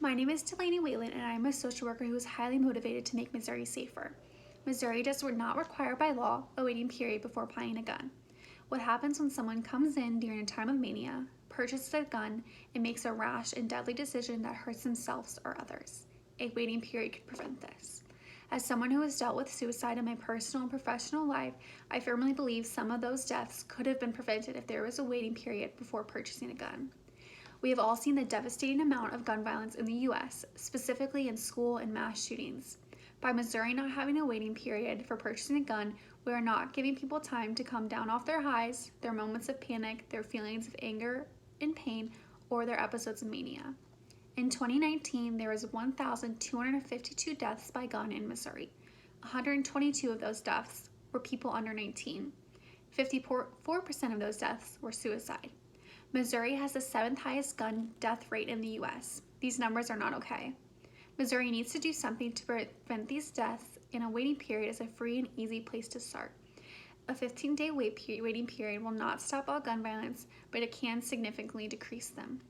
My name is Delaney Whelan, and I am a social worker who is highly motivated to make Missouri safer. Missouri does not require by law a waiting period before buying a gun. What happens when someone comes in during a time of mania, purchases a gun, and makes a rash and deadly decision that hurts themselves or others? A waiting period could prevent this. As someone who has dealt with suicide in my personal and professional life, I firmly believe some of those deaths could have been prevented if there was a waiting period before purchasing a gun. We have all seen the devastating amount of gun violence in the U.S., specifically in school and mass shootings. By Missouri not having a waiting period for purchasing a gun, we are not giving people time to come down off their highs, their moments of panic, their feelings of anger and pain, or their episodes of mania. In 2019, there was 1,252 deaths by gun in Missouri. 122 of those deaths were people under 19. 54% of those deaths were suicide. Missouri has the 7th highest gun death rate in the U.S. These numbers are not okay. Missouri needs to do something to prevent these deaths, and a waiting period is a free and easy place to start. A 15-day waiting period will not stop all gun violence, but it can significantly decrease them.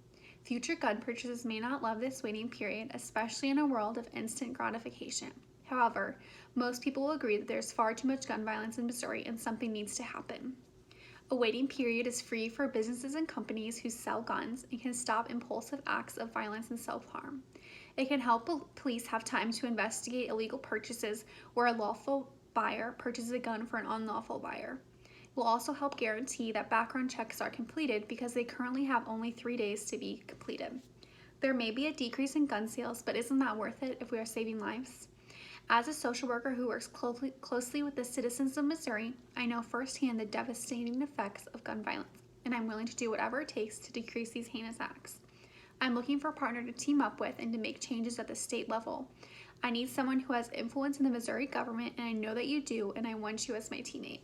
Future gun purchasers may not love this waiting period, especially in a world of instant gratification. However, most people will agree that there's far too much gun violence in Missouri and something needs to happen. A waiting period is free for businesses and companies who sell guns and can stop impulsive acts of violence and self-harm. It can help police have time to investigate illegal purchases where a lawful buyer purchases a gun for an unlawful buyer. It will also help guarantee that background checks are completed because they currently have only 3 days to be completed. There may be a decrease in gun sales, but isn't that worth it if we are saving lives? As a social worker who works closely with the citizens of Missouri, I know firsthand the devastating effects of gun violence, and I'm willing to do whatever it takes to decrease these heinous acts. I'm looking for a partner to team up with and to make changes at the state level. I need someone who has influence in the Missouri government, and I know that you do, and I want you as my teammate.